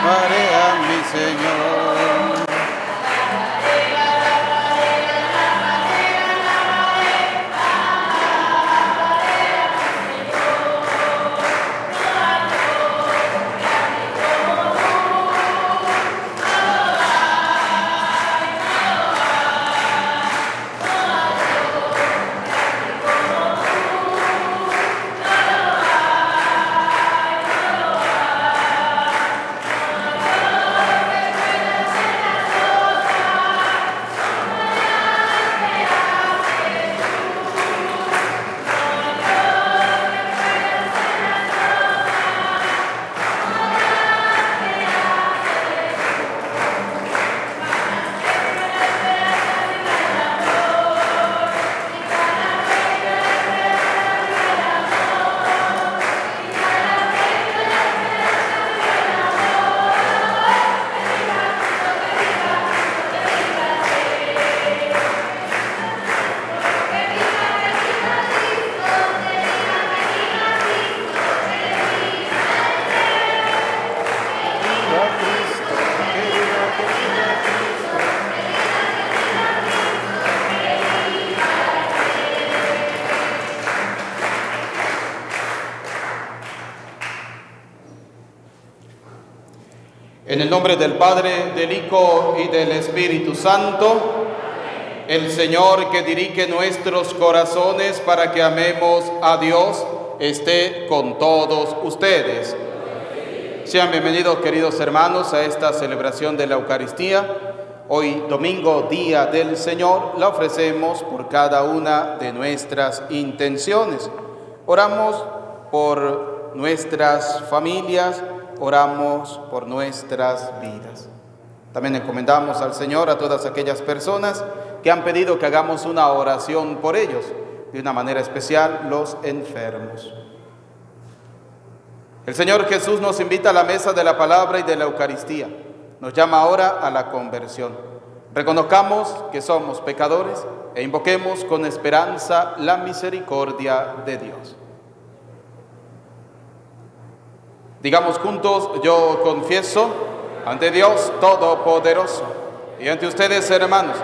alabaré a mi Señor. En el nombre del Padre, del Hijo y del Espíritu Santo, el Señor que dirige nuestros corazones para que amemos a Dios, esté con todos ustedes. Sean bienvenidos, queridos hermanos, a esta celebración de la Eucaristía. Hoy, domingo, Día del Señor, la ofrecemos por cada una de nuestras intenciones. Oramos por nuestras familias, oramos por nuestras vidas. También encomendamos al Señor a todas aquellas personas que han pedido que hagamos una oración por ellos, de una manera especial los enfermos. El Señor Jesús nos invita a la mesa de la palabra y de la Eucaristía. Nos llama ahora a la conversión. Reconozcamos que somos pecadores e invoquemos con esperanza la misericordia de Dios. Digamos juntos: yo confieso ante Dios Todopoderoso y ante ustedes, hermanos,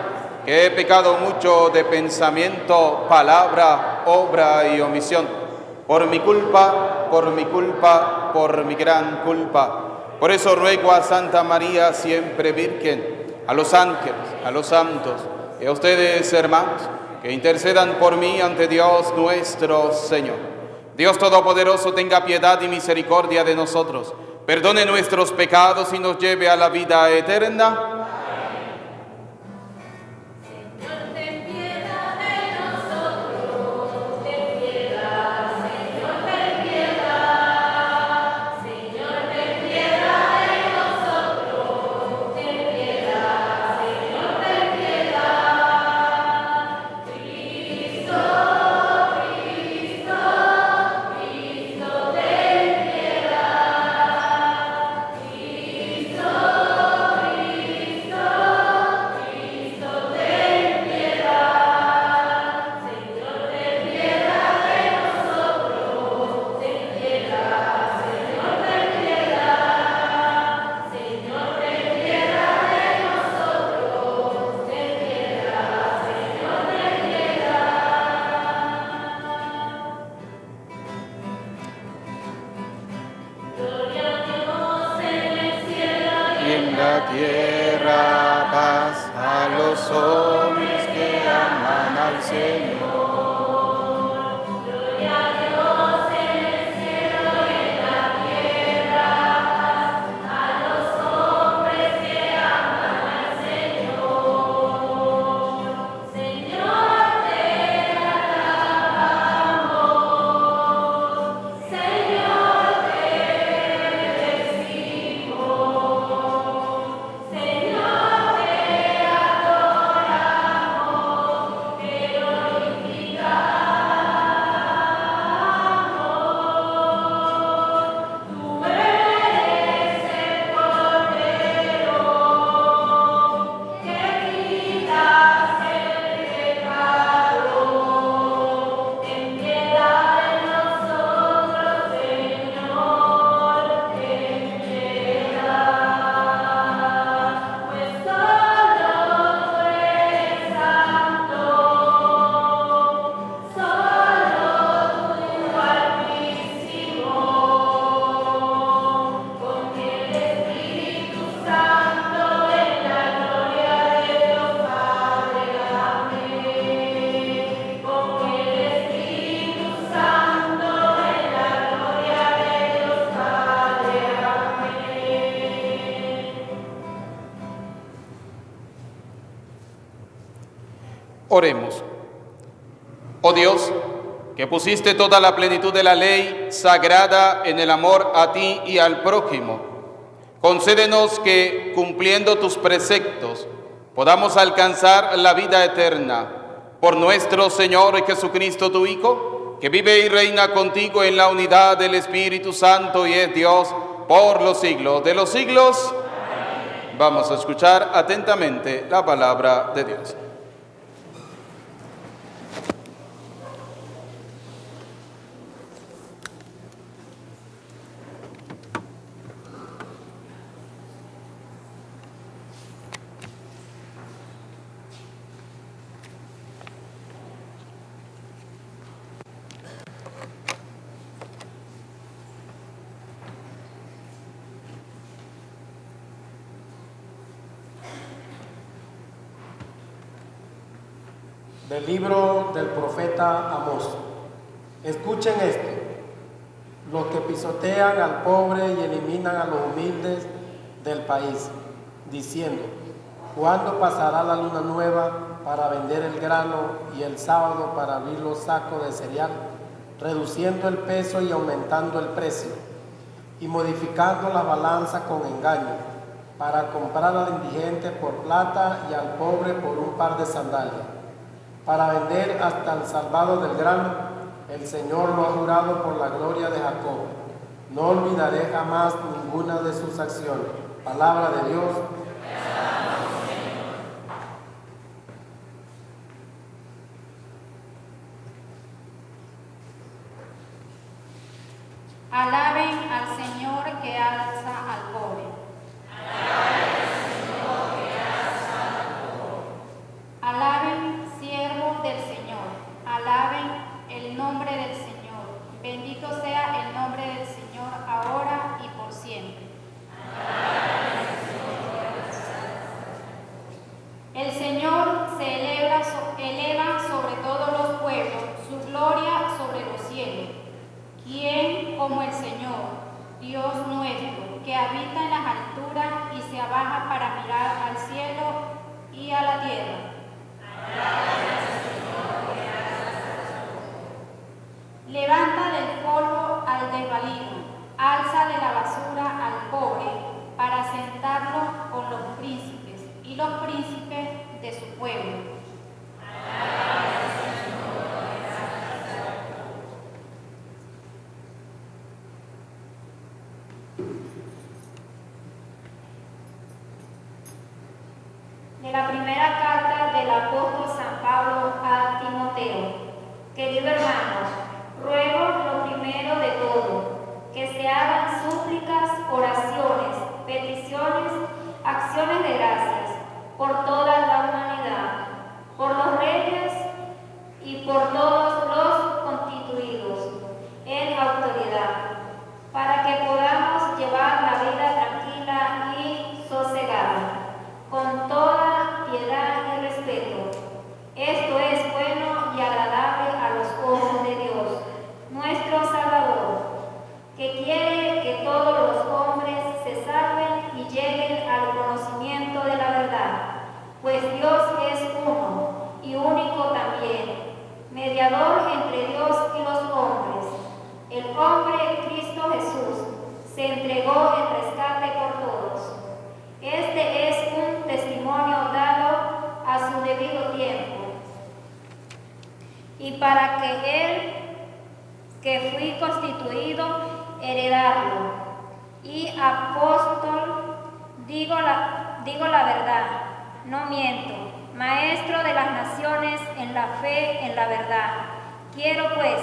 que he pecado mucho de pensamiento, palabra, obra y omisión, por mi culpa, por mi gran culpa. Por eso ruego a Santa María, siempre Virgen, a los ángeles, a los santos y a ustedes, hermanos, que intercedan por mí ante Dios nuestro Señor. Dios Todopoderoso, tenga piedad y misericordia de nosotros, perdone nuestros pecados y nos lleve a la vida eterna. Tierra, paz a los hombres que aman al Señor. Gloria a Dios en el cielo y en la tierra, paz a los hombres que aman al Señor. Señor, te alabamos, Señor, te bendecimos. Señor, te adoramos, pero Oremos. Oh Dios, que pusiste toda la plenitud de la ley sagrada en el amor a ti y al prójimo, concédenos que, cumpliendo tus preceptos, podamos alcanzar la vida eterna. Por nuestro Señor Jesucristo, tu Hijo, que vive y reina contigo en la unidad del Espíritu Santo y es Dios por los siglos de los siglos. Amén. Vamos a escuchar atentamente la palabra de Dios. Del libro del profeta Amós. Escuchen esto: los que pisotean al pobre y eliminan a los humildes del país, diciendo: ¿cuándo pasará la luna nueva para vender el grano y el sábado para abrir los sacos de cereal, reduciendo el peso y aumentando el precio, y modificando la balanza con engaño, para comprar al indigente por plata y al pobre por un par de sandalias? Para vender hasta el salvado del grano, el Señor lo ha jurado por la gloria de Jacob. No olvidaré jamás ninguna de sus acciones. Palabra de Dios. Alaben al Señor que alza al pobre. Alaben, siervos del Señor, alaben el nombre del Señor. Bendito sea el nombre del Señor ahora y por siempre. El Señor se eleva sobre todos los pueblos, su gloria sobre los cielos. ¿Quién como el Señor, Dios nuestro, que habita en las alturas y se abaja para mirar al cielo y a la tierra? Levanta del polvo al desvalido, alza de la basura al pobre, para sentarlo con los príncipes y los príncipes de su pueblo. De la primera carta del apóstol San Pablo a Timoteo. Queridos hermanos, ruego lo primero de todo, que se hagan súplicas, oraciones, peticiones, acciones de gracias por toda la humanidad, por los reyes y por todos los constituidos en autoridad, para que podamos llevar la vida tranquila y sosegada, con toda piedad y respeto. Esto es bueno y agradable a los ojos de Dios, nuestro Salvador, que quiere que todos los hombres se salven y lleguen al conocimiento de la verdad, pues Dios es uno y único también, mediador entre Dios y los hombres. El hombre Cristo Jesús se entregó en rescate por todos. Este es un testimonio dado a su debido tiempo. Y para que él, que fui constituido, heredarlo. Y apóstol, digo la verdad, no miento, maestro de las naciones en la fe, en la verdad. Quiero pues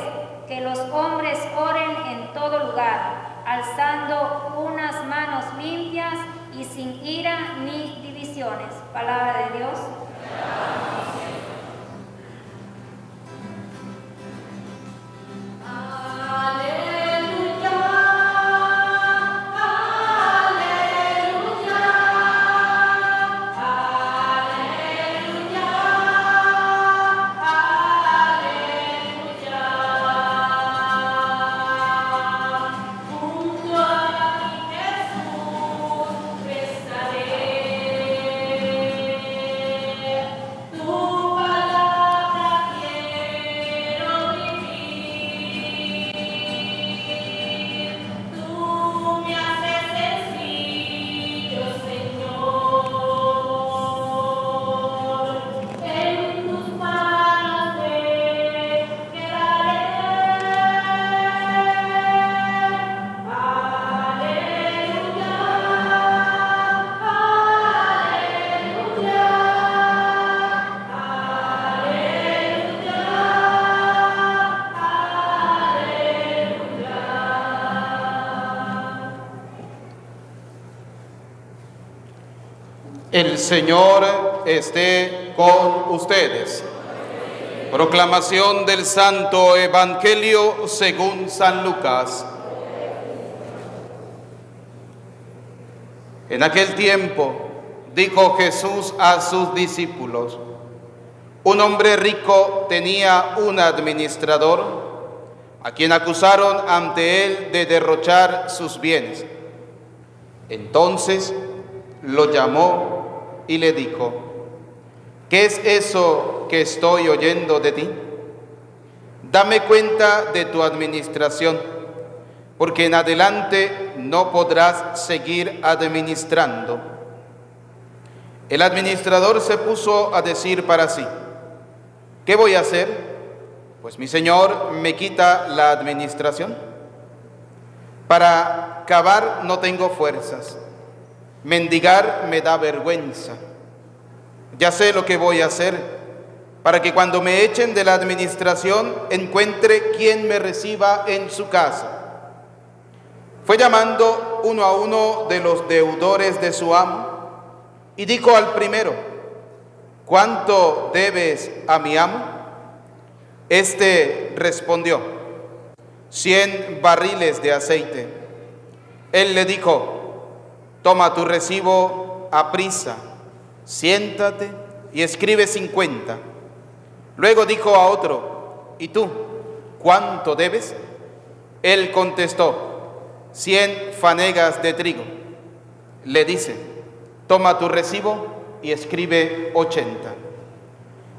que los hombres oren en todo lugar, alzando unas manos limpias y sin ira ni divisiones. Palabra de Dios. El Señor esté con ustedes. Proclamación del Santo Evangelio según San Lucas. En aquel tiempo dijo Jesús a sus discípulos: un hombre rico tenía un administrador a quien acusaron ante él de derrochar sus bienes. Entonces lo llamó y le dijo: ¿qué es eso que estoy oyendo de ti? Dame cuenta de tu administración, porque en adelante no podrás seguir administrando. El administrador se puso a decir para sí: ¿qué voy a hacer? Pues mi señor me quita la administración. Para cavar no tengo fuerzas, mendigar me da vergüenza. Ya sé lo que voy a hacer para que cuando me echen de la administración encuentre quien me reciba en su casa. Fue llamando uno a uno de los deudores de su amo y dijo al primero: ¿cuánto debes a mi amo? Este respondió: 100 barriles de aceite. Él le dijo: toma tu recibo aprisa, siéntate y escribe 50. Luego dijo a otro: ¿y tú, cuánto debes? Él contestó: 100 fanegas de trigo. Le dice: toma tu recibo y escribe 80.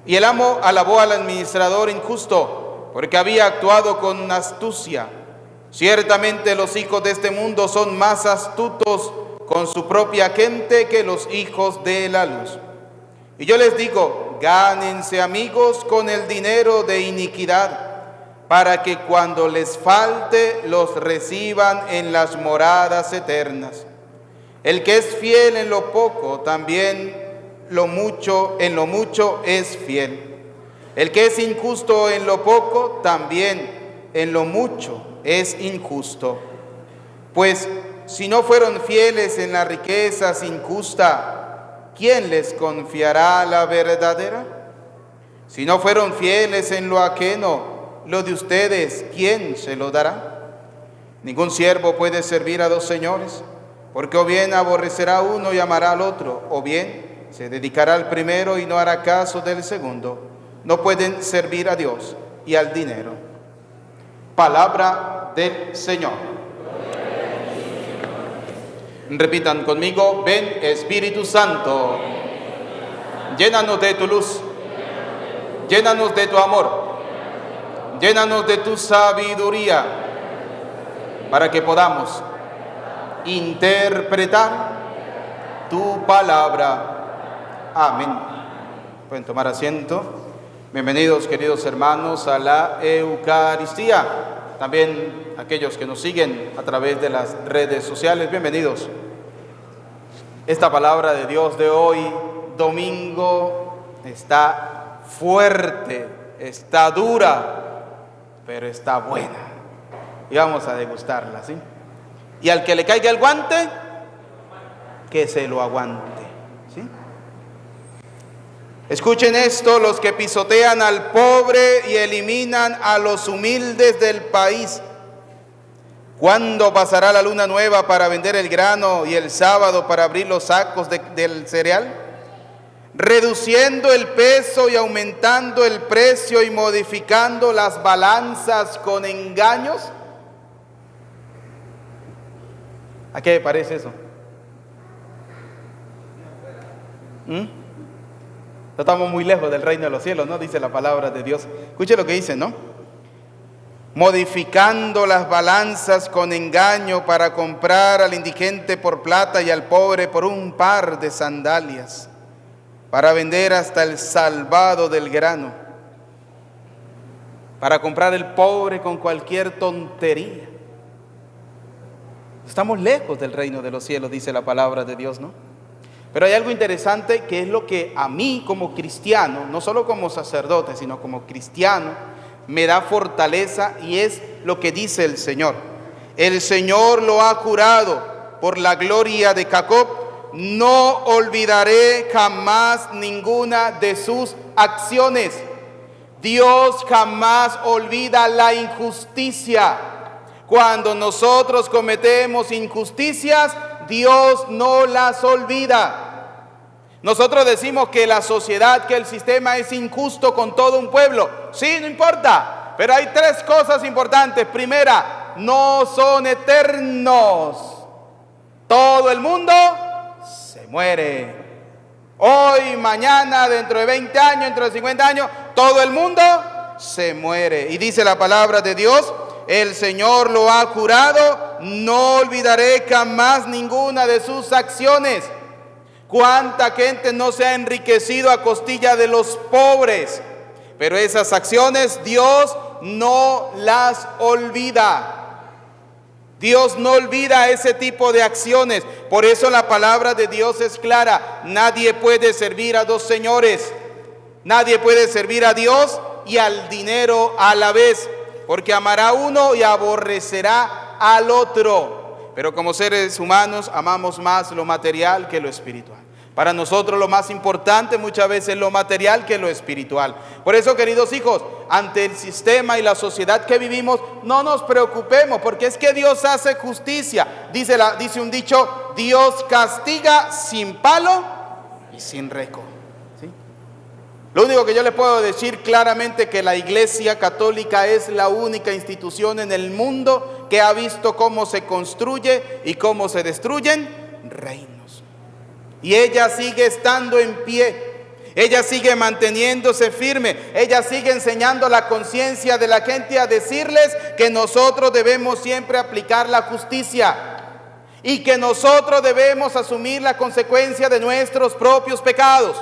Y el amo alabó al administrador injusto, porque había actuado con astucia. Ciertamente los hijos de este mundo son más astutos con su propia gente que los hijos de la luz. Y yo les digo: gánense amigos con el dinero de iniquidad, para que cuando les falte los reciban en las moradas eternas. El que es fiel en lo poco, también en lo mucho es fiel. El que es injusto en lo poco, también en lo mucho es injusto. Pues si no fueron fieles en las riquezas injusta, ¿quién les confiará la verdadera? Si no fueron fieles en lo ajeno, lo de ustedes, ¿quién se lo dará? Ningún siervo puede servir a dos señores, porque o bien aborrecerá a uno y amará al otro, o bien se dedicará al primero y no hará caso del segundo. No pueden servir a Dios y al dinero. Palabra del Señor. Repitan conmigo: ven Espíritu Santo, llénanos de tu luz, llénanos de tu amor, llénanos de tu sabiduría, para que podamos interpretar tu palabra. Amén. Pueden tomar asiento. Bienvenidos, queridos hermanos, a la Eucaristía. También aquellos que nos siguen a través de las redes sociales, bienvenidos. Esta palabra de Dios de hoy, domingo, está fuerte, está dura, pero está buena. Y vamos a degustarla, ¿sí? Y al que le caiga el guante, que se lo aguante, ¿sí? Escuchen esto: los que pisotean al pobre y eliminan a los humildes del país. ¿Cuándo pasará la luna nueva para vender el grano y el sábado para abrir los sacos del cereal? Reduciendo el peso y aumentando el precio y modificando las balanzas con engaños. ¿A qué le parece eso? No estamos muy lejos del reino de los cielos, ¿no? Dice la palabra de Dios. Escuche lo que dice, ¿no? Modificando las balanzas con engaño para comprar al indigente por plata y al pobre por un par de sandalias, para vender hasta el salvado del grano, para comprar el pobre con cualquier tontería. Estamos lejos del reino de los cielos, dice la palabra de Dios, ¿no? Pero hay algo interesante que es lo que a mí como cristiano, no solo como sacerdote, sino como cristiano, me da fortaleza, y es lo que dice el Señor. El Señor lo ha jurado por la gloria de Jacob, no olvidaré jamás ninguna de sus acciones. Dios jamás olvida la injusticia. Cuando nosotros cometemos injusticias, Dios no las olvida. Nosotros decimos que la sociedad, que el sistema es injusto con todo un pueblo. Sí, no importa, pero hay tres cosas importantes. Primera, no son eternos. Todo el mundo se muere. Hoy, mañana, dentro de 20 años, dentro de 50 años, todo el mundo se muere. Y dice la palabra de Dios, el Señor lo ha jurado, no olvidaré jamás ninguna de sus acciones. ¿Cuánta gente no se ha enriquecido a costilla de los pobres? Pero esas acciones Dios no las olvida. Dios no olvida ese tipo de acciones. Por eso la palabra de Dios es clara. Nadie puede servir a dos señores. Nadie puede servir a Dios y al dinero a la vez, porque amará a uno y aborrecerá al otro. Pero como seres humanos amamos más lo material que lo espiritual. Para nosotros lo más importante muchas veces es lo material que lo espiritual. Por eso, queridos hijos, ante el sistema y la sociedad que vivimos, no nos preocupemos, porque es que Dios hace justicia. Dice un dicho, Dios castiga sin palo y sin récord. ¿Sí? Lo único que yo les puedo decir claramente que la Iglesia Católica es la única institución en el mundo que ha visto cómo se construye y cómo se destruyen reinos. Y ella sigue estando en pie, ella sigue manteniéndose firme, ella sigue enseñando la conciencia de la gente a decirles que nosotros debemos siempre aplicar la justicia y que nosotros debemos asumir la consecuencia de nuestros propios pecados.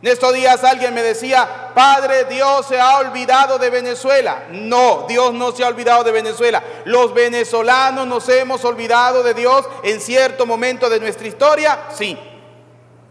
En estos días alguien me decía, Padre, Dios se ha olvidado de Venezuela. No, Dios no se ha olvidado de Venezuela. Los venezolanos nos hemos olvidado de Dios en cierto momento de nuestra historia. Sí,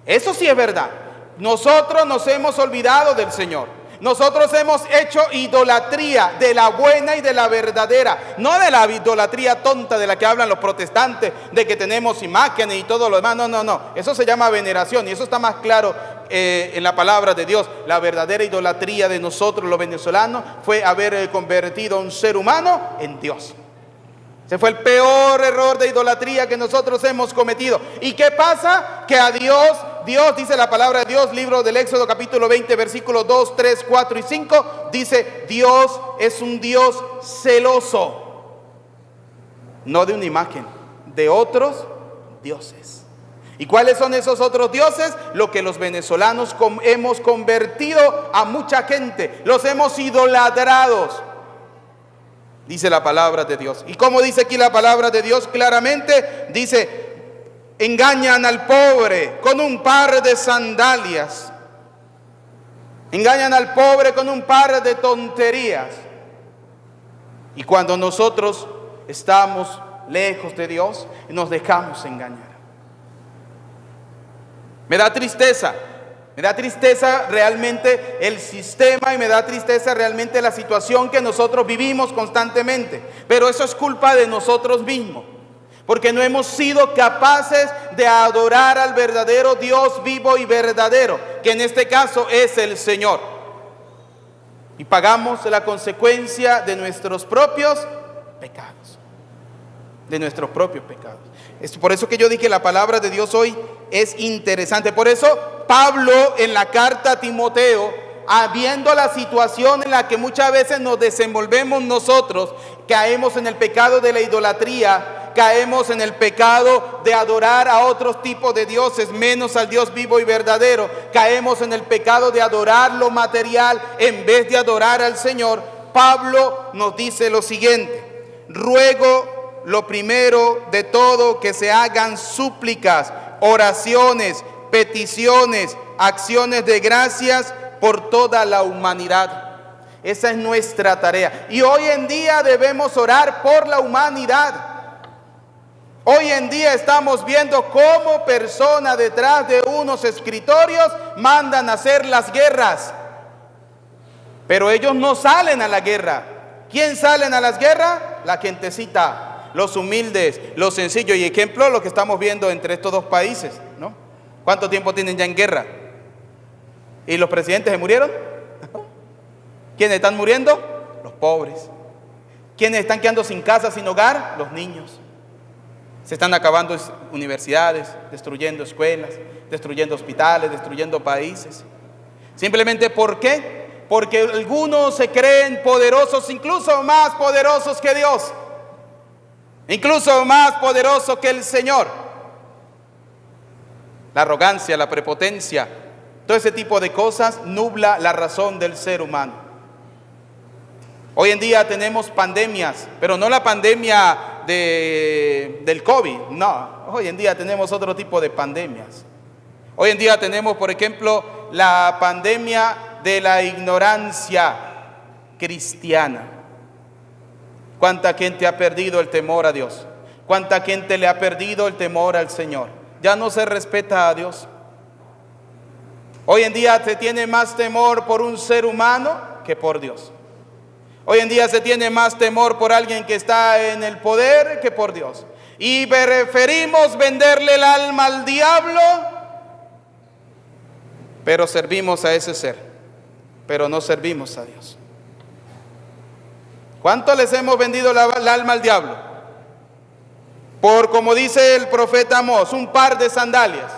eso sí es verdad. Nosotros nos hemos olvidado del Señor. Nosotros hemos hecho idolatría de la buena y de la verdadera, no de la idolatría tonta de la que hablan los protestantes, de que tenemos imágenes y todo lo demás. No. Eso se llama veneración y eso está más claro en la palabra de Dios. La verdadera idolatría de nosotros los venezolanos fue haber convertido a un ser humano en Dios. Ese fue el peor error de idolatría que nosotros hemos cometido. ¿Y qué pasa? Que a Dios dice la palabra de Dios, libro del Éxodo capítulo 20, versículos 2, 3, 4 y 5, dice, Dios es un Dios celoso, no de una imagen, de otros dioses. ¿Y cuáles son esos otros dioses? Lo que los venezolanos hemos convertido a mucha gente, los hemos idolatrados. Dice la palabra de Dios. ¿Y cómo dice aquí la palabra de Dios? Claramente dice, engañan al pobre con un par de sandalias. Engañan al pobre con un par de tonterías. Y cuando nosotros estamos lejos de Dios, nos dejamos engañar. Me da tristeza realmente el sistema y me da tristeza realmente la situación que nosotros vivimos constantemente. Pero eso es culpa de nosotros mismos, porque no hemos sido capaces de adorar al verdadero Dios vivo y verdadero, que en este caso es el Señor. Y pagamos la consecuencia de nuestros propios pecados. De nuestros propios pecados. Es por eso que yo dije que la palabra de Dios hoy es interesante. Por eso Pablo en la carta a Timoteo, viendo la situación en la que muchas veces nos desenvolvemos nosotros, caemos en el pecado de la idolatría, caemos en el pecado de adorar a otros tipos de dioses, menos al Dios vivo y verdadero, caemos en el pecado de adorar lo material en vez de adorar al Señor. Pablo nos dice lo siguiente: ruego lo primero de todo que se hagan súplicas, oraciones, peticiones, acciones de gracias por toda la humanidad. Esa es nuestra tarea. Y hoy en día debemos orar por la humanidad. Hoy en día estamos viendo cómo personas detrás de unos escritorios mandan a hacer las guerras. Pero ellos no salen a la guerra. ¿Quién salen a las guerras? La gentecita. los humildes, los sencillos. Y ejemplo, lo que estamos viendo entre estos dos países, ¿no? ¿Cuánto tiempo tienen ya en guerra? ¿Y los presidentes se murieron? ¿Quiénes están muriendo? Los pobres. ¿Quiénes están quedando sin casa, sin hogar? Los niños. Se están acabando universidades, destruyendo escuelas, destruyendo hospitales, destruyendo países. Simplemente, ¿por qué? Porque algunos se creen poderosos, incluso más poderosos que Dios, incluso más poderoso que el Señor. La arrogancia, la prepotencia, todo ese tipo de cosas nubla la razón del ser humano. Hoy en día tenemos pandemias, pero no la pandemia del COVID, no. Hoy en día tenemos otro tipo de pandemias. Hoy en día tenemos, por ejemplo, la pandemia de la ignorancia cristiana. ¿Cuánta gente ha perdido el temor a Dios? ¿Cuánta gente le ha perdido el temor al Señor? Ya no se respeta a Dios. Hoy en día se tiene más temor por un ser humano que por Dios. Hoy en día se tiene más temor por alguien que está en el poder que por Dios. Y preferimos venderle el alma al diablo, pero servimos a ese ser, pero no servimos a Dios. ¿Cuánto les hemos vendido el alma al diablo? Por, como dice el profeta Amós, un par de sandalias.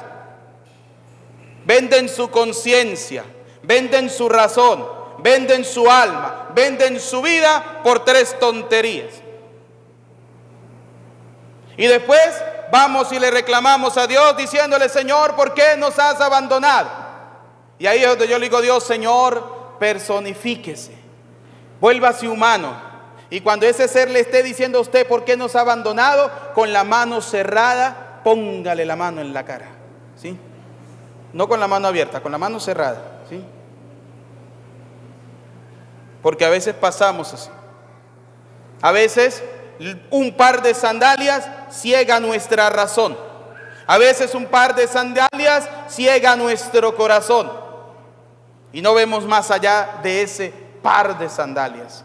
Venden su conciencia, venden su razón, venden su alma, venden su vida por 3 tonterías. Y después vamos y le reclamamos a Dios diciéndole: Señor, ¿por qué nos has abandonado? Y ahí es donde yo le digo: Dios, Señor, personifíquese, vuélvase humano. Y cuando ese ser le esté diciendo a usted: ¿por qué nos ha abandonado?, con la mano cerrada, póngale la mano en la cara, ¿sí? No con la mano abierta, con la mano cerrada, ¿sí? Porque a veces pasamos así. A veces un par de sandalias ciega nuestra razón. A veces un par de sandalias ciega nuestro corazón. Y no vemos más allá de ese par de sandalias.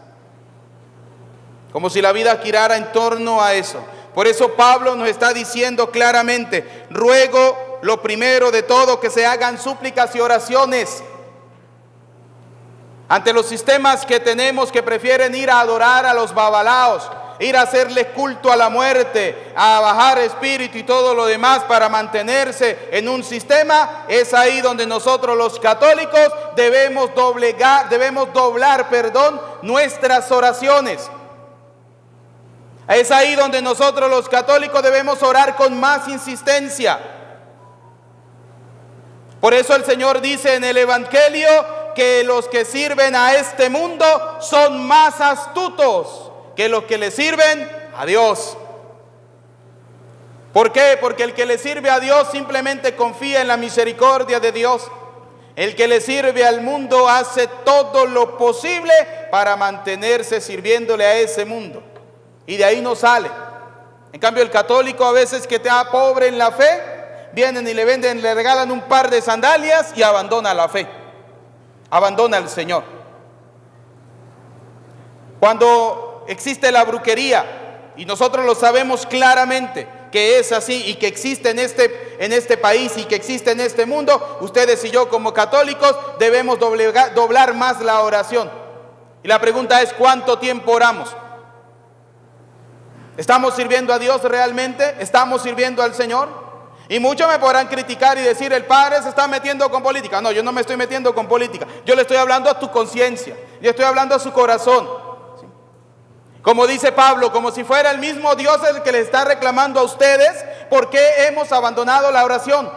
Como si la vida girara en torno a eso. Por eso Pablo nos está diciendo claramente: ruego lo primero de todo que se hagan súplicas y oraciones. Ante los sistemas que tenemos que prefieren ir a adorar a los babalaos, ir a hacerle culto a la muerte, a bajar espíritu y todo lo demás para mantenerse en un sistema, es ahí donde nosotros los católicos debemos doblar nuestras oraciones. Es ahí donde nosotros los católicos debemos orar con más insistencia. Por eso el Señor dice en el Evangelio que los que sirven a este mundo son más astutos que los que le sirven a Dios. ¿Por qué? Porque el que le sirve a Dios simplemente confía en la misericordia de Dios. El que le sirve al mundo hace todo lo posible para mantenerse sirviéndole a ese mundo. Y de ahí no sale. En cambio, el católico, a veces que está pobre en la fe, vienen y le regalan un par de sandalias y abandona la fe. Abandona al Señor. Cuando existe la brujería, y nosotros lo sabemos claramente que es así y que existe en este país y que existe en este mundo, ustedes y yo como católicos debemos doblar más la oración. Y la pregunta es: ¿cuánto tiempo oramos? ¿Estamos sirviendo a Dios realmente? ¿Estamos sirviendo al Señor? Y muchos me podrán criticar y decir: el padre se está metiendo con política. No, yo no me estoy metiendo con política. Yo le estoy hablando a tu conciencia. Yo estoy hablando a su corazón. ¿Sí? Como dice Pablo, como si fuera el mismo Dios el que le está reclamando a ustedes: ¿por qué hemos abandonado la oración?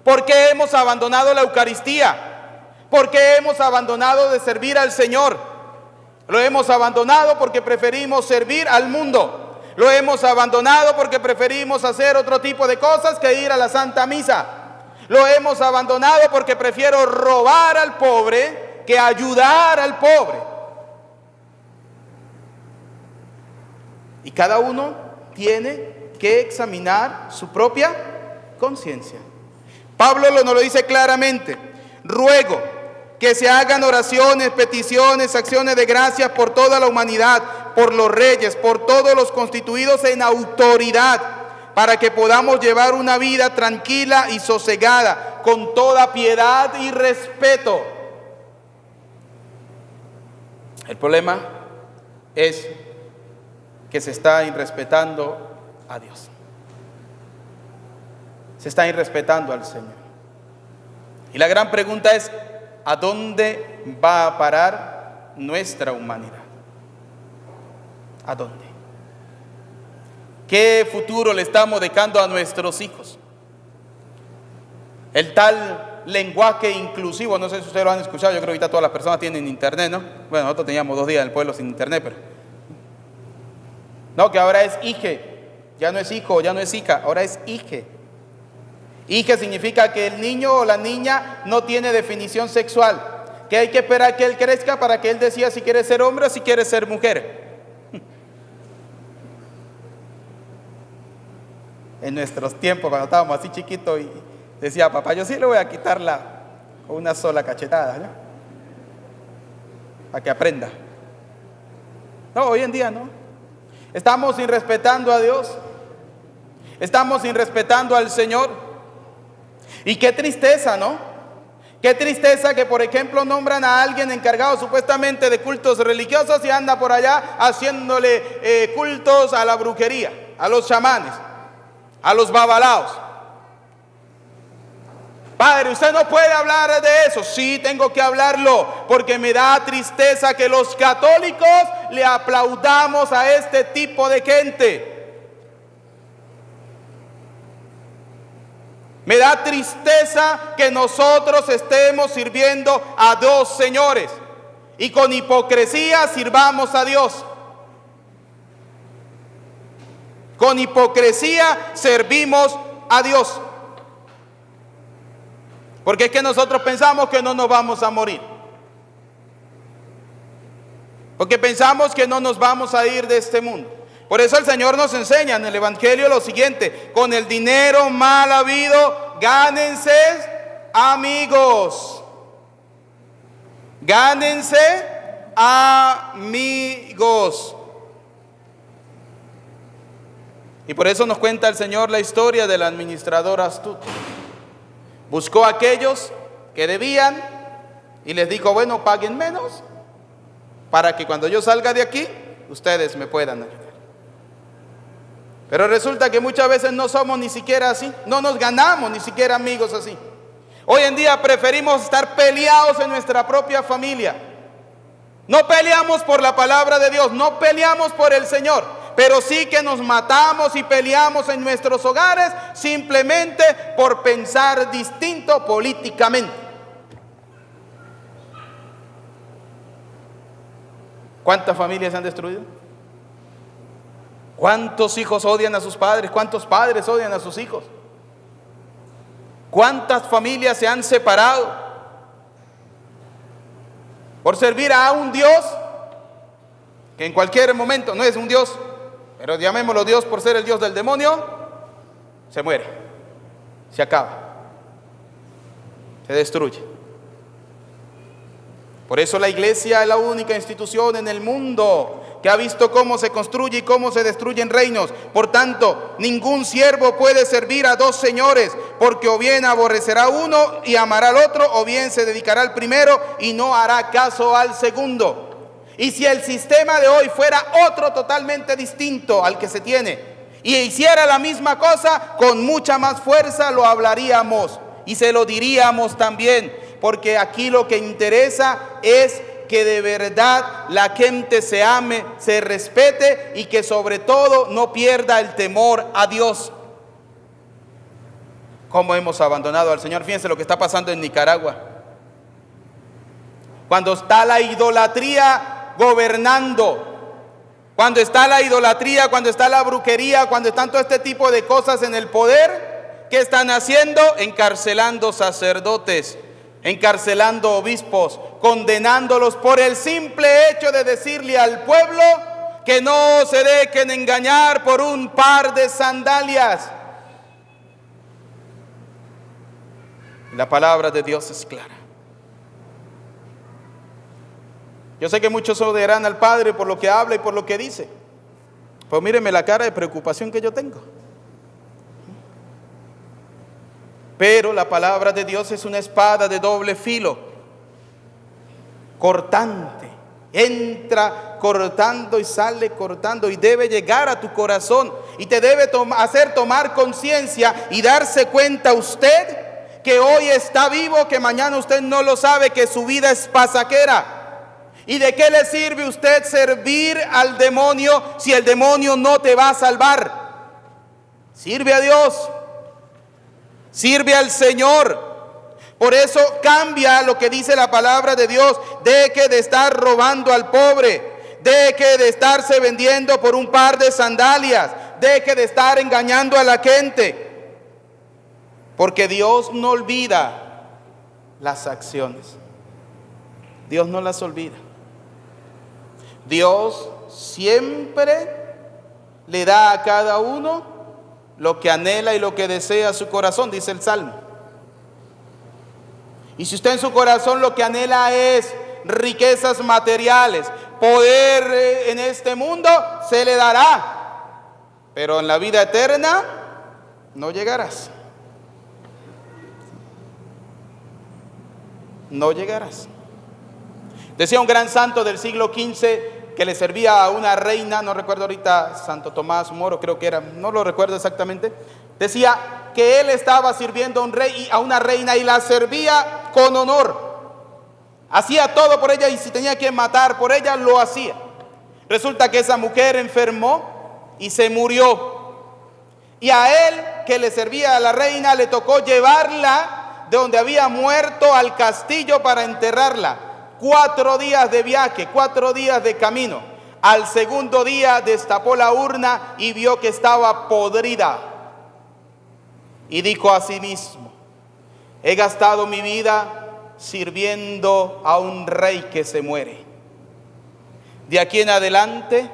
¿Por qué hemos abandonado la Eucaristía? ¿Por qué hemos abandonado de servir al Señor? Lo hemos abandonado porque preferimos servir al mundo. Lo hemos abandonado porque preferimos hacer otro tipo de cosas que ir a la Santa Misa. Lo hemos abandonado porque prefiero robar al pobre que ayudar al pobre. Y cada uno tiene que examinar su propia conciencia. Pablo nos lo dice claramente: ruego que se hagan oraciones, peticiones, acciones de gracias por toda la humanidad, por los reyes, por todos los constituidos en autoridad, para que podamos llevar una vida tranquila y sosegada, con toda piedad y respeto. El problema es que se está irrespetando a Dios. Se está irrespetando al Señor. Y la gran pregunta es, ¿a dónde va a parar nuestra humanidad? ¿A dónde? ¿Qué futuro le estamos dejando a nuestros hijos? El tal lenguaje inclusivo, no sé si ustedes lo han escuchado, yo creo que ahorita todas las personas tienen internet, ¿no? Bueno, nosotros teníamos 2 días en el pueblo sin internet, pero... No, que ahora es hije, ya no es hijo, ya no es hija, ahora es hije. Hije significa que el niño o la niña no tiene definición sexual, que hay que esperar que él crezca para que él decida si quiere ser hombre o si quiere ser mujer. En nuestros tiempos, cuando estábamos así chiquitos, y decía, papá, yo sí le voy a quitarla con una sola cachetada, ¿no? Para que aprenda. No, hoy en día no. Estamos irrespetando a Dios. Estamos irrespetando al Señor. Y qué tristeza, ¿no? Qué tristeza que, por ejemplo, nombran a alguien encargado supuestamente de cultos religiosos y anda por allá haciéndole cultos a la brujería, a los chamanes, a los babalaos. Padre, usted no puede hablar de eso. Sí, tengo que hablarlo, porque me da tristeza que los católicos le aplaudamos a este tipo de gente. Me da tristeza que nosotros estemos sirviendo a 2 señores y con hipocresía sirvamos a Dios. Con hipocresía servimos a Dios. Porque es que nosotros pensamos que no nos vamos a morir. Porque pensamos que no nos vamos a ir de este mundo. Por eso el Señor nos enseña en el Evangelio lo siguiente: con el dinero mal habido, gánense amigos. Gánense amigos. Y por eso nos cuenta el Señor la historia del administrador astuto. Buscó a aquellos que debían y les dijo, bueno, paguen menos para que cuando yo salga de aquí, ustedes me puedan ayudar. Pero resulta que muchas veces no somos ni siquiera así, no nos ganamos ni siquiera amigos así. Hoy en día preferimos estar peleados en nuestra propia familia. No peleamos por la palabra de Dios, no peleamos por el Señor, pero sí que nos matamos y peleamos en nuestros hogares simplemente por pensar distinto políticamente. ¿Cuántas familias se han destruido? ¿Cuántos hijos odian a sus padres? ¿Cuántos padres odian a sus hijos? ¿Cuántas familias se han separado por servir a un Dios que en cualquier momento no es un Dios, pero llamémoslo Dios por ser el Dios del demonio? Se muere, se acaba, se destruye. Por eso la iglesia es la única institución en el mundo que ha visto cómo se construye y cómo se destruyen reinos. Por tanto, ningún siervo puede servir a 2 señores, porque o bien aborrecerá a uno y amará al otro, o bien se dedicará al primero y no hará caso al segundo. Y si el sistema de hoy fuera otro totalmente distinto al que se tiene, y hiciera la misma cosa, con mucha más fuerza lo hablaríamos y se lo diríamos también, porque aquí lo que interesa es que de verdad la gente se ame, se respete y que sobre todo no pierda el temor a Dios. ¿Cómo hemos abandonado al Señor? Fíjense lo que está pasando en Nicaragua. Cuando está la idolatría gobernando, cuando está la idolatría, cuando está la brujería, cuando están todo este tipo de cosas en el poder, ¿qué están haciendo? Encarcelando sacerdotes, encarcelando obispos, condenándolos por el simple hecho de decirle al pueblo que no se dejen engañar por un par de sandalias. La palabra de Dios es clara. Yo sé que muchos odiarán al Padre por lo que habla y por lo que dice. Pues míreme la cara de preocupación que yo tengo. Pero la palabra de Dios es una espada de doble filo, cortante. Entra cortando y sale cortando, y debe llegar a tu corazón y te debe hacer tomar conciencia y darse cuenta usted que hoy está vivo, que mañana usted no lo sabe, que su vida es pasajera. ¿Y de qué le sirve usted servir al demonio si el demonio no te va a salvar? Sirve a Dios, sirve al Señor. Por eso cambia lo que dice la palabra de Dios. Deje de estar robando al pobre, deje de estarse vendiendo por un par de sandalias, deje de estar engañando a la gente, porque Dios no olvida las acciones. Dios no las olvida. Dios siempre le da a cada uno lo que anhela y lo que desea su corazón, dice el Salmo. Y si usted en su corazón lo que anhela es riquezas materiales, poder en este mundo, se le dará. Pero en la vida eterna no llegarás. No llegarás. Decía un gran santo del siglo XV que le servía a una reina, no recuerdo ahorita, Santo Tomás Moro creo que era, no lo recuerdo exactamente. Decía que él estaba sirviendo a un rey, a una reina, y la servía con honor. Hacía todo por ella, y si tenía que matar por ella, lo hacía. Resulta que esa mujer enfermó y se murió. Y a él, que le servía a la reina, le tocó llevarla de donde había muerto al castillo para enterrarla. 4 días de viaje, 4 días de camino. Al segundo día destapó la urna y vio que estaba podrida. Y dijo a sí mismo: he gastado mi vida sirviendo a un rey que se muere. De aquí en adelante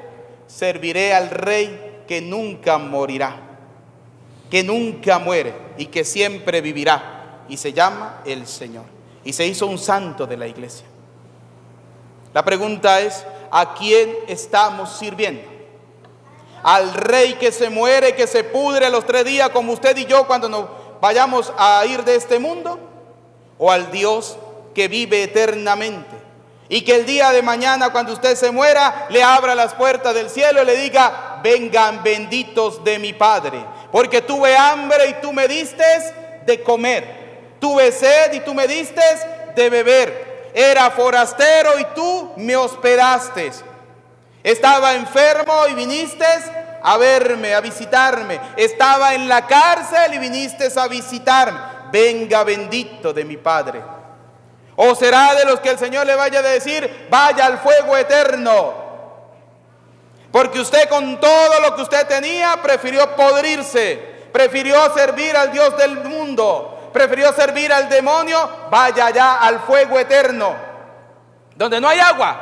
serviré al rey que nunca morirá, que nunca muere y que siempre vivirá, y se llama el Señor. Y se hizo un santo de la iglesia. La pregunta es: ¿a quién estamos sirviendo? ¿Al rey que se muere, que se pudre a los 3 días como usted y yo cuando nos vayamos a ir de este mundo? ¿O al Dios que vive eternamente y que el día de mañana, cuando usted se muera, le abra las puertas del cielo y le diga: vengan benditos de mi Padre, porque tuve hambre y tú me diste de comer, tuve sed y tú me diste de beber, era forastero y tú me hospedaste, estaba enfermo y viniste a verme, a visitarme, estaba en la cárcel y viniste a visitarme, venga bendito de mi Padre. ¿O será de los que el Señor le vaya a decir: vaya al fuego eterno? Porque usted, con todo lo que usted tenía, prefirió podrirse, prefirió servir al Dios del mundo, prefirió servir al demonio. Vaya allá al fuego eterno, donde no hay agua.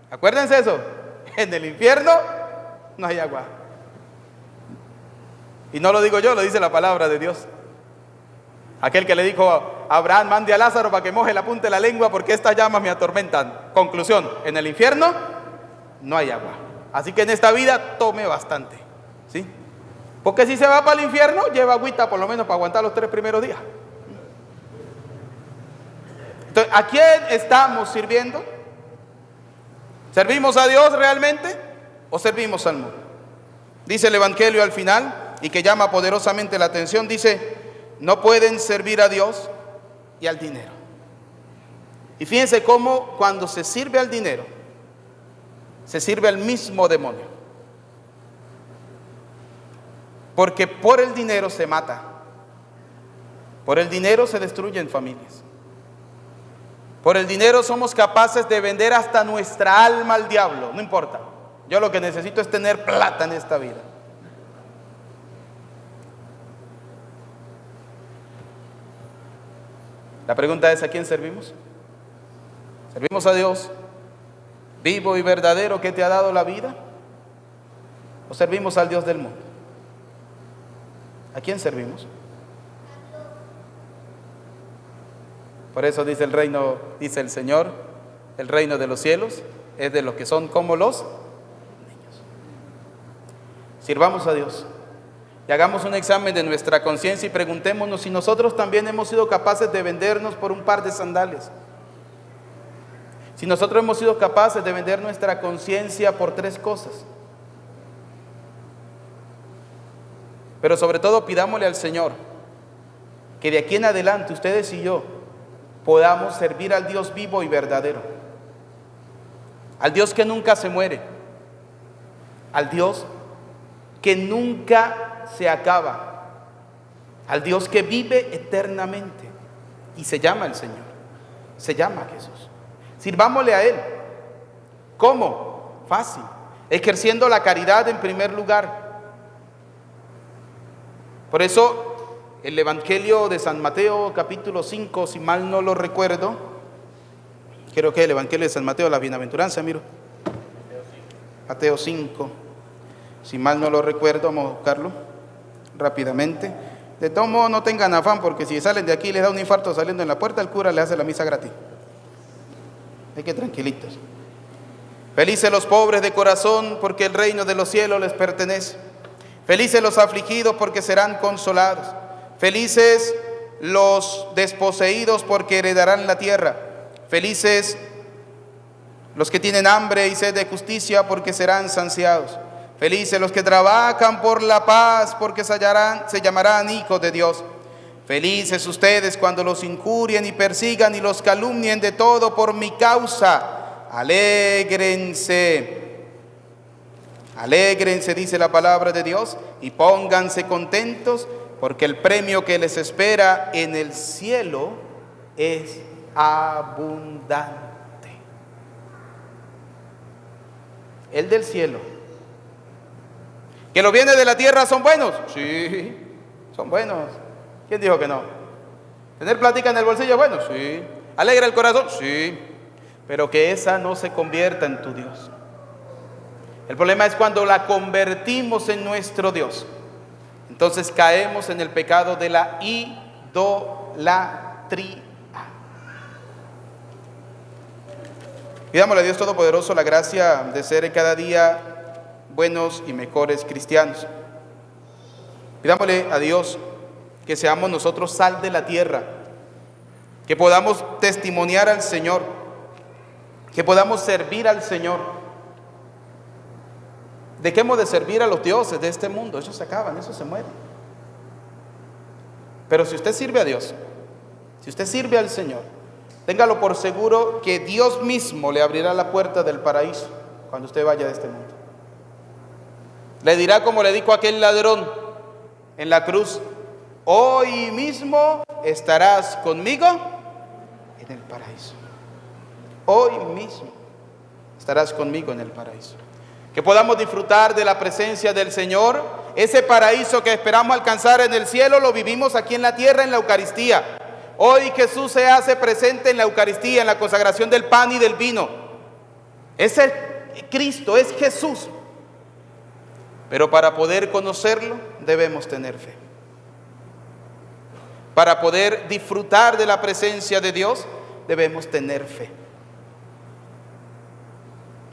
Acuérdense eso: en el infierno no hay agua. Y no lo digo yo, lo dice la palabra de Dios. Aquel que le dijo a Abraham: mande a Lázaro para que moje la punta de la lengua, porque estas llamas me atormentan. Conclusión: en el infierno no hay agua. Así que en esta vida tome bastante, ¿sí? Porque si se va para el infierno, lleva agüita por lo menos para aguantar los 3 primeros días. Entonces, ¿a quién estamos sirviendo? ¿Servimos a Dios realmente o servimos al mundo? Dice el Evangelio al final, y que llama poderosamente la atención, dice: no pueden servir a Dios y al dinero. Y fíjense cómo cuando se sirve al dinero, se sirve al mismo demonio. Porque por el dinero se mata, por el dinero se destruyen familias, por el dinero somos capaces de vender hasta nuestra alma al diablo. No importa, yo lo que necesito es tener plata en esta vida. La pregunta es: ¿a quién servimos? ¿Servimos a Dios vivo y verdadero que te ha dado la vida? ¿O servimos al Dios del mundo? ¿A quién servimos? Por eso dice el reino, dice el Señor: El reino de los cielos es de los que son como los niños. Sirvamos a Dios y hagamos un examen de nuestra conciencia y preguntémonos si nosotros también hemos sido capaces de vendernos por un par de sandalias. Si nosotros hemos sido capaces de vender nuestra conciencia por 3 cosas. Pero sobre todo pidámosle al Señor que de aquí en adelante ustedes y yo podamos servir al Dios vivo y verdadero, al Dios que nunca se muere, al Dios que nunca se acaba, al Dios que vive eternamente y se llama el Señor, se llama Jesús. Sirvámosle a Él. ¿Cómo? Fácil, ejerciendo la caridad en primer lugar. Por eso el Evangelio de San Mateo capítulo 5, si mal no lo recuerdo, creo que el Evangelio de San Mateo, la bienaventuranza, miro, Mateo 5, si mal no lo recuerdo, vamos a buscarlo rápidamente. De todo modo no tengan afán, porque si salen de aquí y les da un infarto saliendo en la puerta, el cura le hace la misa gratis. Hay que tranquilitos. Felices los pobres de corazón, porque el reino de los cielos les pertenece. Felices los afligidos, porque serán consolados. Felices los desposeídos, porque heredarán la tierra. Felices los que tienen hambre y sed de justicia, porque serán saciados. Felices los que trabajan por la paz, porque se llamarán hijos de Dios. Felices ustedes cuando los injurien y persigan y los calumnien de todo por mi causa. Alégrense. Alégrense, dice la palabra de Dios, y pónganse contentos, porque el premio que les espera en el cielo es abundante. El del cielo. ¿Que los bienes de la tierra son buenos? Sí, son buenos. ¿Quién dijo que no? ¿Tener plática en el bolsillo es bueno? Sí. ¿Alegra el corazón? Sí. Pero que esa no se convierta en tu Dios. El problema es cuando la convertimos en nuestro Dios. Entonces caemos en el pecado de la idolatría. Pidámosle a Dios Todopoderoso la gracia de ser cada día buenos y mejores cristianos. Pidámosle a Dios que seamos nosotros sal de la tierra, que podamos testimoniar al Señor, que podamos servir al Señor. Dejemos de servir a los dioses de este mundo, ellos se acaban, ellos se mueren. Pero si usted sirve a Dios, si usted sirve al Señor, téngalo por seguro que Dios mismo le abrirá la puerta del paraíso cuando usted vaya de este mundo. Le dirá como le dijo aquel ladrón en la cruz: hoy mismo estarás conmigo en el paraíso. Hoy mismo estarás conmigo en el paraíso. Que podamos disfrutar de la presencia del Señor. Ese paraíso que esperamos alcanzar en el cielo lo vivimos aquí en la tierra, en la Eucaristía. Hoy Jesús se hace presente en la Eucaristía, en la consagración del pan y del vino. Ese Cristo es Jesús. Pero para poder conocerlo debemos tener fe. Para poder disfrutar de la presencia de Dios debemos tener fe.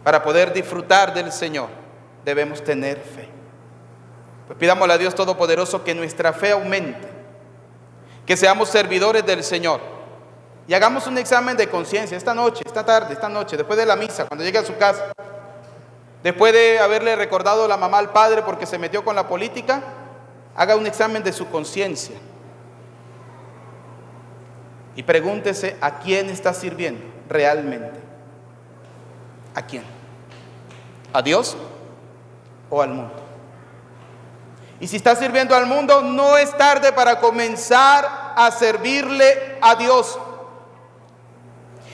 Para poder disfrutar del Señor debemos tener fe. Pues pidámosle a Dios Todopoderoso que nuestra fe aumente, que seamos servidores del Señor y hagamos un examen de conciencia esta noche, esta tarde, esta noche, después de la misa, cuando llegue a su casa, después de haberle recordado la mamá al padre porque se metió con la política, haga un examen de su conciencia y pregúntese a quién está sirviendo realmente. ¿A quién? ¿A Dios o al mundo? Y si está sirviendo al mundo, no es tarde para comenzar a servirle a Dios.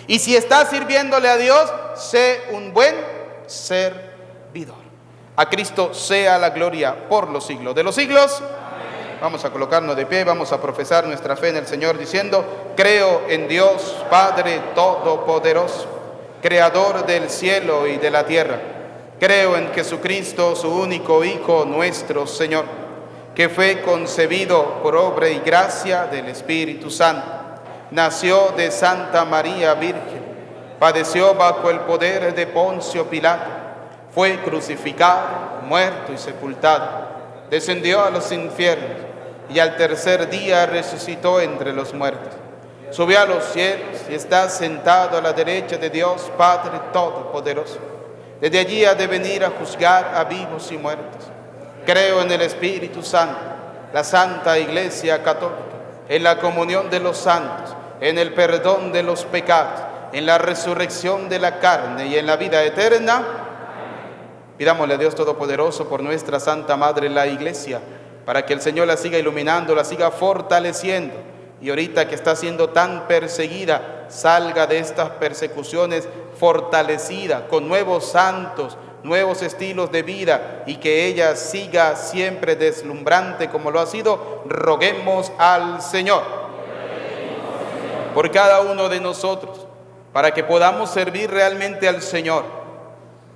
Y si está sirviéndole a Dios, sé un buen servidor. A Cristo sea la gloria por los siglos de los siglos. Amén. Vamos a colocarnos de pie, vamos a profesar nuestra fe en el Señor diciendo: creo en Dios Padre Todopoderoso, Creador del cielo y de la tierra. Creo en Jesucristo, su único Hijo, nuestro Señor, que fue concebido por obra y gracia del Espíritu Santo. Nació de Santa María Virgen, padeció bajo el poder de Poncio Pilato, fue crucificado, muerto y sepultado, descendió a los infiernos y al tercer día resucitó entre los muertos. Subió a los cielos y está sentado a la derecha de Dios Padre Todopoderoso. Desde allí ha de venir a juzgar a vivos y muertos. Creo en el Espíritu Santo, la Santa Iglesia Católica, en la comunión de los santos, en el perdón de los pecados, en la resurrección de la carne y en la vida eterna. Pidámosle a Dios Todopoderoso por nuestra Santa Madre, la Iglesia, para que el Señor la siga iluminando, la siga fortaleciendo. Y ahorita que está siendo tan perseguida, salga de estas persecuciones fortalecida, con nuevos santos, nuevos estilos de vida, y que ella siga siempre deslumbrante como lo ha sido. Roguemos al Señor por cada uno de nosotros, para que podamos servir realmente al Señor,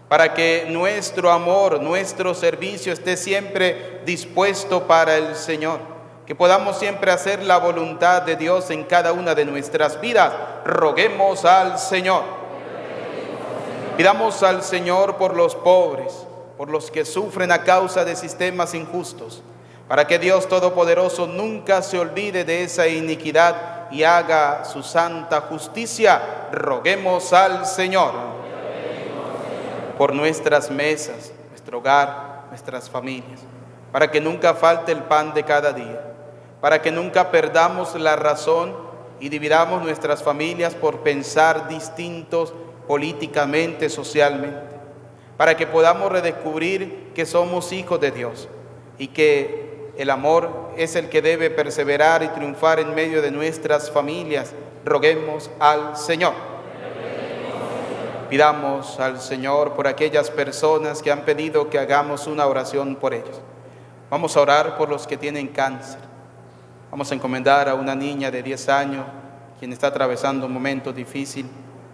para que nuestro amor, nuestro servicio esté siempre dispuesto para el Señor, que podamos siempre hacer la voluntad de Dios en cada una de nuestras vidas. Roguemos al Señor. Pidamos al Señor por los pobres, por los que sufren a causa de sistemas injustos, para que Dios Todopoderoso nunca se olvide de esa iniquidad y haga su santa justicia. Roguemos al Señor. Por nuestras mesas, nuestro hogar, nuestras familias, para que nunca falte el pan de cada día, para que nunca perdamos la razón y dividamos nuestras familias por pensar distintos políticamente, socialmente, para que podamos redescubrir que somos hijos de Dios y que el amor es el que debe perseverar y triunfar en medio de nuestras familias. Roguemos al Señor. Pidamos al Señor por aquellas personas que han pedido que hagamos una oración por ellos. Vamos a orar por los que tienen cáncer. Vamos a encomendar a una niña de 10 años, quien está atravesando un momento difícil,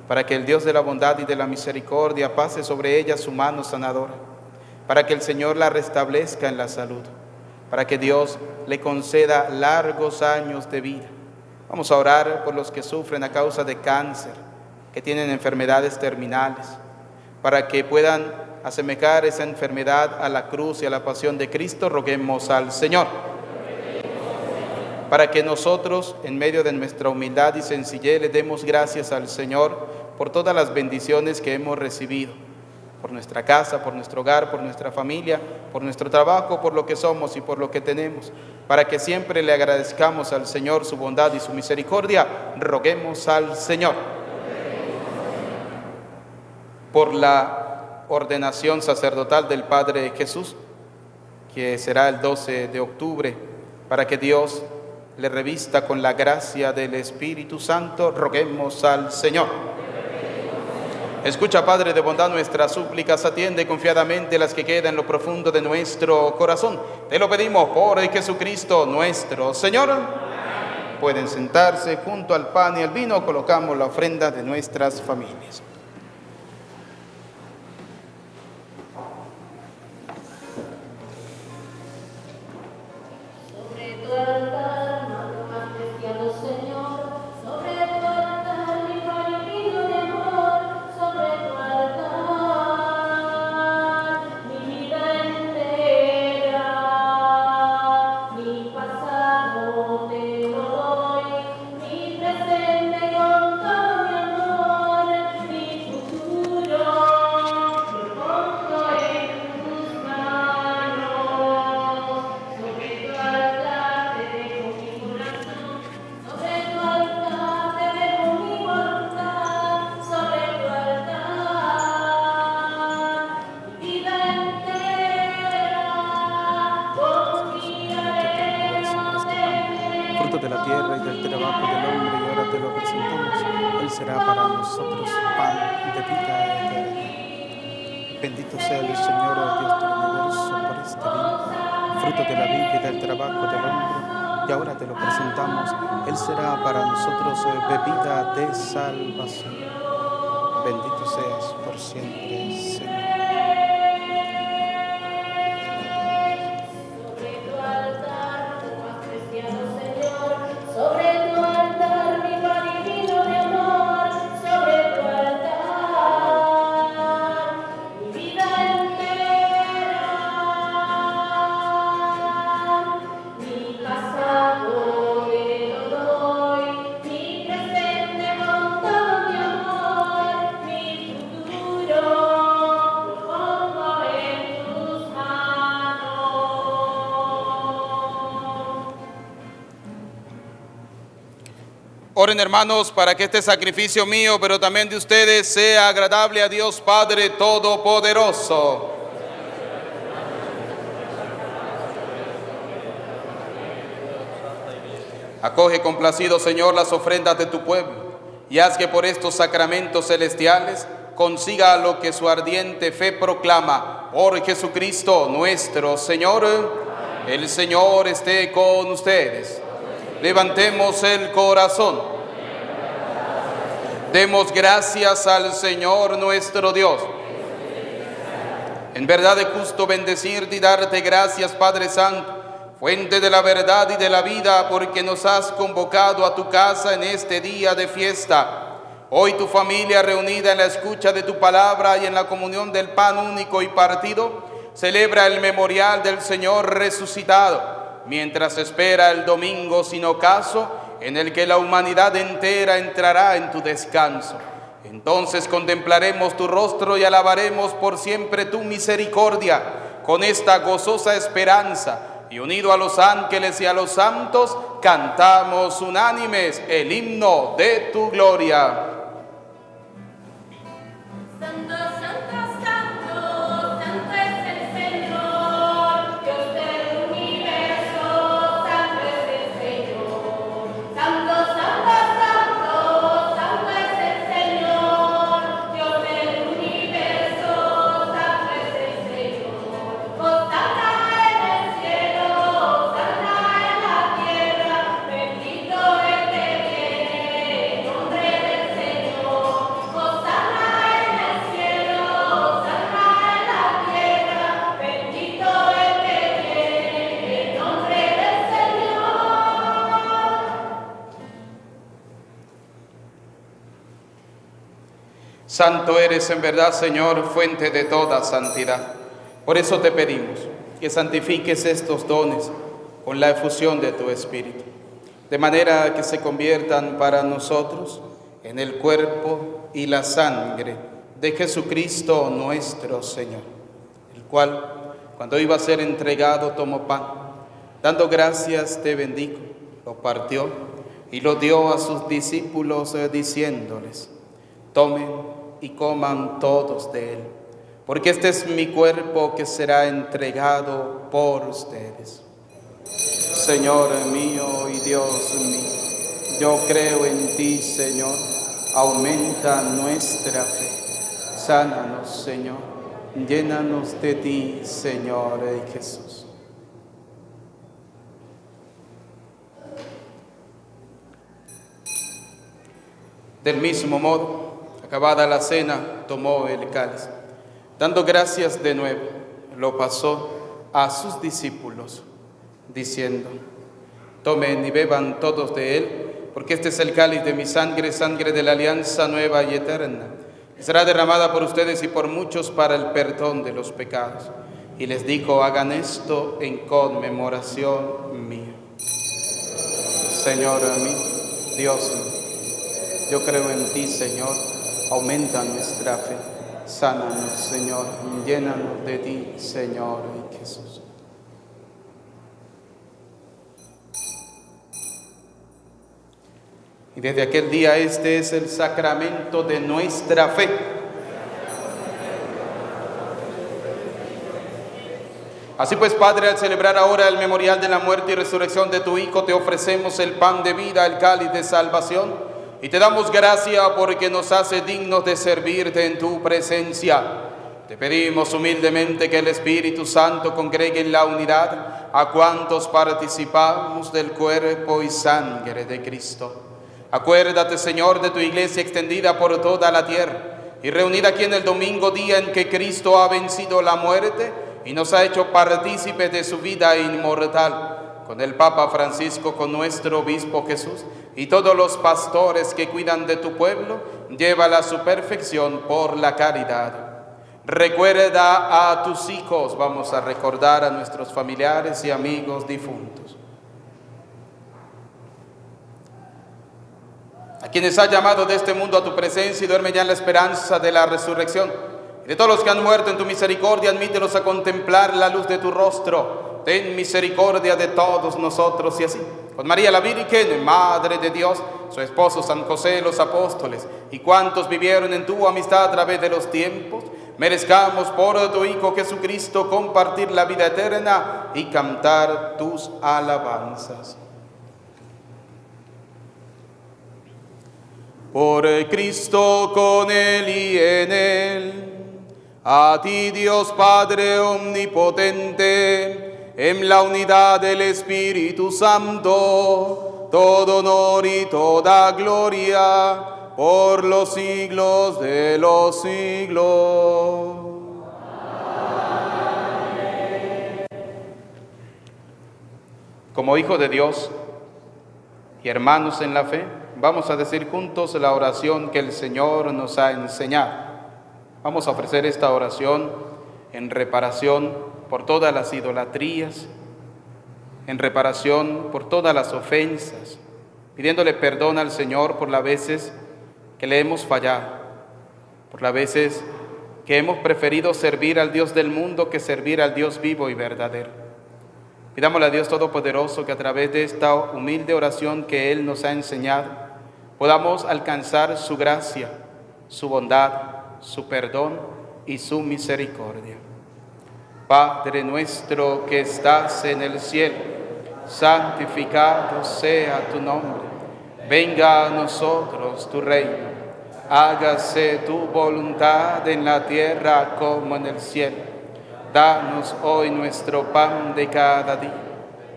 para que el Dios de la bondad y de la misericordia pase sobre ella su mano sanadora, para que el Señor la restablezca en la salud, para que Dios le conceda largos años de vida. Vamos a orar por los que sufren a causa de cáncer, que tienen enfermedades terminales, para que puedan asemejar esa enfermedad a la cruz y a la pasión de Cristo. Roguemos al Señor. Para que nosotros, en medio de nuestra humildad y sencillez, le demos gracias al Señor por todas las bendiciones que hemos recibido, por nuestra casa, por nuestro hogar, por nuestra familia, por nuestro trabajo, por lo que somos y por lo que tenemos, para que siempre le agradezcamos al Señor su bondad y su misericordia. Roguemos al Señor. Por la ordenación sacerdotal del Padre Jesús, que será el 12 de octubre, para que Dios le revista con la gracia del Espíritu Santo, roguemos al Señor. Escucha, Padre de bondad, nuestras súplicas, atiende confiadamente las que quedan en lo profundo de nuestro corazón. Te lo pedimos por Jesucristo nuestro Señor. Pueden sentarse. Junto al pan y al vino colocamos la ofrenda de nuestras familias. De la tierra y del trabajo del hombre, y ahora te lo presentamos. Él será para nosotros pan de vida eterna. Bendito sea el Señor, oh Dios del universo, por este vino, fruto de la vida y del trabajo del hombre, y ahora te lo presentamos. Él será para nosotros bebida de salvación. Bendito seas por siempre, Señor. Sobre tu altar mi pan y vino de amor, sobre tu altar. Oren, hermanos, para que este sacrificio mío, pero también de ustedes, sea agradable a Dios Padre Todopoderoso. Acoge complacido, Señor, las ofrendas de tu pueblo, y haz que por estos sacramentos celestiales consiga lo que su ardiente fe proclama. Por Jesucristo nuestro Señor. El Señor esté con ustedes. Levantemos el corazón. Demos gracias al Señor nuestro Dios. En verdad es justo bendecirte y darte gracias, Padre Santo, fuente de la verdad y de la vida, porque nos has convocado a tu casa en este día de fiesta. Hoy tu familia, reunida en la escucha de tu palabra y en la comunión del pan único y partido, celebra el memorial del Señor resucitado, mientras espera el domingo sin ocaso, en el que la humanidad entera entrará en tu descanso. Entonces contemplaremos tu rostro y alabaremos por siempre tu misericordia, con esta gozosa esperanza. Y unido a los ángeles y a los santos, cantamos unánimes el himno de tu gloria. Santo, santo, santo, santo es el Señor, Dios del universo, santo es el Señor. Santo, santo, santo, santo es el Señor, Dios del universo, santo es el Señor. Hosana en el cielo, hosana en la tierra, bendito el que viene en nombre del Señor. Hosana en el cielo, hosana en la tierra, bendito el que viene en nombre del Señor. Santo eres en verdad, Señor, fuente de toda santidad. Por eso te pedimos que santifiques estos dones con la efusión de tu Espíritu, de manera que se conviertan para nosotros en el cuerpo y la sangre de Jesucristo nuestro Señor, el cual, cuando iba a ser entregado, tomó pan, dando gracias te bendijo, lo partió y lo dio a sus discípulos, diciéndoles: tomen y coman todos de él, porque este es mi cuerpo que será entregado por ustedes. Señor mío y Dios mío, yo creo en ti, Señor, aumenta nuestra fe. Sánanos, Señor, llénanos de ti, Señor Jesús. Del mismo modo, acabada la cena, tomó el cáliz. Dando gracias de nuevo, lo pasó a sus discípulos, diciendo: tomen y beban todos de él, porque este es el cáliz de mi sangre, sangre de la alianza nueva y eterna, que será derramada por ustedes y por muchos para el perdón de los pecados. Y les dijo: hagan esto en conmemoración mía. Señor mío, Dios mío, yo creo en ti, Señor, aumenta nuestra fe. Sánanos, Señor, llénanos de ti, Señor Jesús. Y desde aquel día este es el sacramento de nuestra fe. Así pues, Padre, al celebrar ahora el memorial de la muerte y resurrección de tu Hijo, te ofrecemos el pan de vida, el cáliz de salvación, y te damos gracia porque nos hace dignos de servirte en tu presencia. Te pedimos humildemente que el Espíritu Santo congregue en la unidad a cuantos participamos del cuerpo y sangre de Cristo. Acuérdate, Señor, de tu iglesia extendida por toda la tierra y reunida aquí en el domingo, día en que Cristo ha vencido la muerte y nos ha hecho partícipes de su vida inmortal. Con el Papa Francisco, con nuestro Obispo Jesús y todos los pastores que cuidan de tu pueblo, llévala a su perfección por la caridad. Recuerda a tus hijos, vamos a recordar a nuestros familiares y amigos difuntos, a quienes has llamado de este mundo a tu presencia y duerme ya en la esperanza de la resurrección. De todos los que han muerto en tu misericordia, admítelos a contemplar la luz de tu rostro. Ten misericordia de todos nosotros y así, con María la Virgen, Madre de Dios, su esposo San José, los apóstoles y cuantos vivieron en tu amistad a través de los tiempos, merezcamos por tu Hijo Jesucristo compartir la vida eterna y cantar tus alabanzas. Por Cristo, con Él y en Él, a ti Dios Padre omnipotente, en la unidad del Espíritu Santo, todo honor y toda gloria, por los siglos de los siglos. Amén. Como hijo de Dios y hermanos en la fe, vamos a decir juntos la oración que el Señor nos ha enseñado. Vamos a ofrecer esta oración en reparación por todas las idolatrías, en reparación por todas las ofensas, pidiéndole perdón al Señor por las veces que le hemos fallado, por las veces que hemos preferido servir al Dios del mundo que servir al Dios vivo y verdadero. Pidámosle a Dios Todopoderoso que a través de esta humilde oración que Él nos ha enseñado, podamos alcanzar su gracia, su bondad, su perdón y su misericordia. Padre nuestro que estás en el cielo, santificado sea tu nombre. Venga a nosotros tu reino. Hágase tu voluntad en la tierra como en el cielo. Danos hoy nuestro pan de cada día.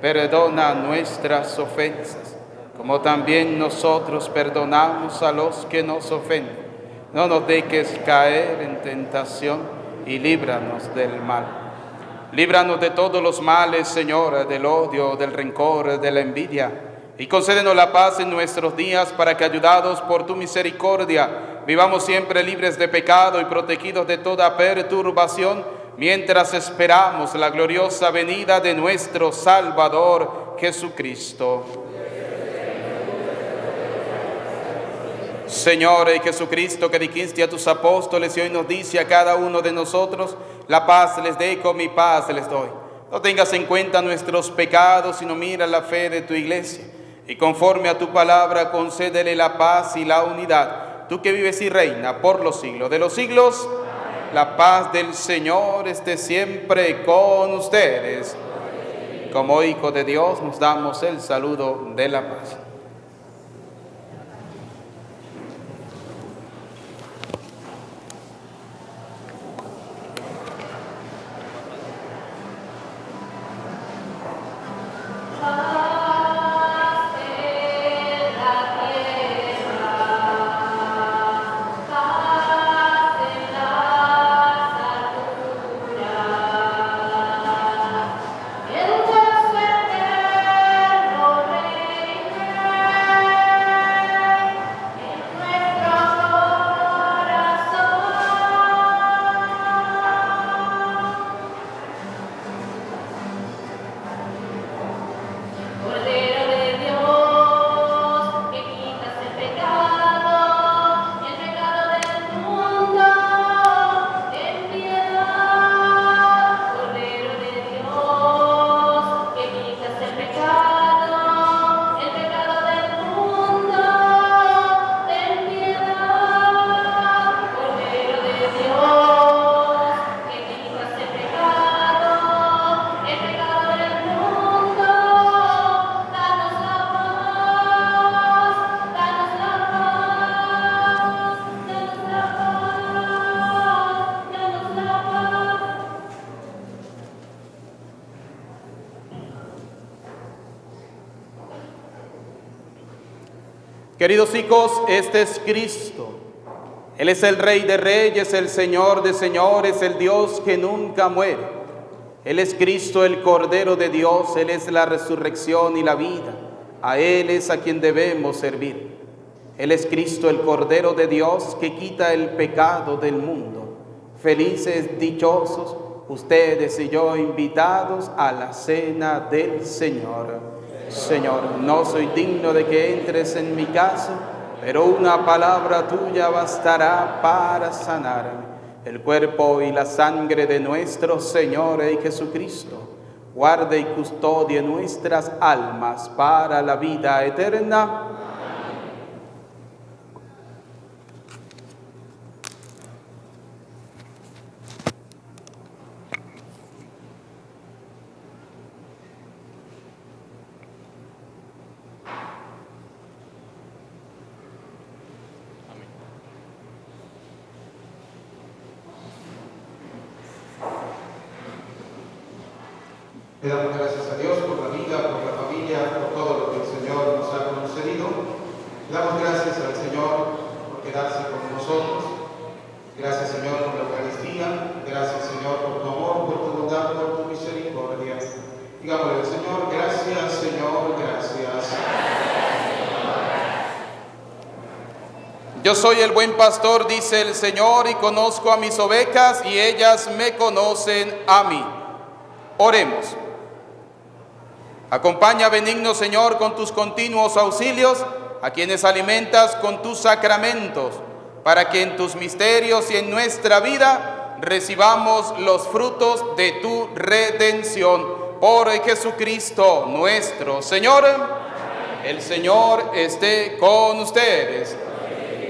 Perdona nuestras ofensas, como también nosotros perdonamos a los que nos ofenden. No nos dejes caer en tentación y líbranos del mal. Líbranos de todos los males, Señor, del odio, del rencor, de la envidia, y concédenos la paz en nuestros días para que, ayudados por tu misericordia, vivamos siempre libres de pecado y protegidos de toda perturbación, mientras esperamos la gloriosa venida de nuestro Salvador Jesucristo. Señor Jesucristo, que dijiste a tus apóstoles y hoy nos dice a cada uno de nosotros: la paz les dejo, mi paz les doy. No tengas en cuenta nuestros pecados, sino mira la fe de tu iglesia. Y conforme a tu palabra, concédele la paz y la unidad. Tú que vives y reinas por los siglos de los siglos, la paz del Señor esté siempre con ustedes. Como hijos de Dios, nos damos el saludo de la paz. Queridos hijos, este es Cristo. Él es el Rey de Reyes, el Señor de Señores, el Dios que nunca muere. Él es Cristo, el Cordero de Dios. Él es la resurrección y la vida. A Él es a quien debemos servir. Él es Cristo, el Cordero de Dios, que quita el pecado del mundo. Felices, dichosos, ustedes y yo, invitados a la cena del Señor. Señor, no soy digno de que entres en mi casa, pero una palabra tuya bastará para sanarme. el cuerpo y la sangre de nuestro Señor Jesucristo, guarde y custodie nuestras almas para la vida eterna. Le damos gracias a Dios por la vida, por la familia, por todo lo que el Señor nos ha concedido. Le damos gracias al Señor por quedarse con nosotros. Gracias, Señor, por la Eucaristía. Gracias, Señor, por tu amor, por tu bondad, por tu misericordia. Digámosle al Señor, gracias, Señor, gracias. Yo soy el buen pastor, dice el Señor, y conozco a mis ovejas, y ellas me conocen a mí. Oremos. Acompaña, benigno Señor, con tus continuos auxilios a quienes alimentas con tus sacramentos, para que en tus misterios y en nuestra vida recibamos los frutos de tu redención. Por Jesucristo nuestro Señor. El Señor esté con ustedes.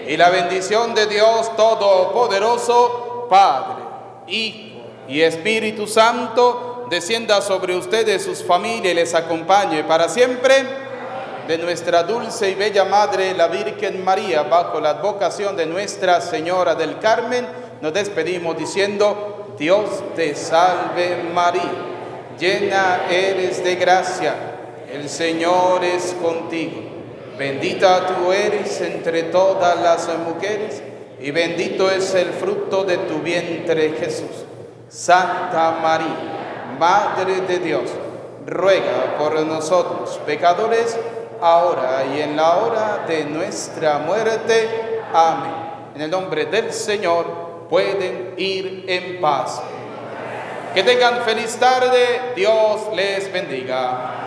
Y la bendición de Dios Todopoderoso, Padre, Hijo y Espíritu Santo, descienda sobre ustedes, sus familias, y les acompañe para siempre. De nuestra dulce y bella Madre, la Virgen María, bajo la advocación de Nuestra Señora del Carmen, nos despedimos diciendo: Dios te salve María, llena eres de gracia, el Señor es contigo. Bendita tú eres entre todas las mujeres, y bendito es el fruto de tu vientre, Jesús. Santa María, Madre de Dios, ruega por nosotros pecadores, ahora y en la hora de nuestra muerte. Amén. En el nombre del Señor pueden ir en paz. Que tengan feliz tarde. Dios les bendiga.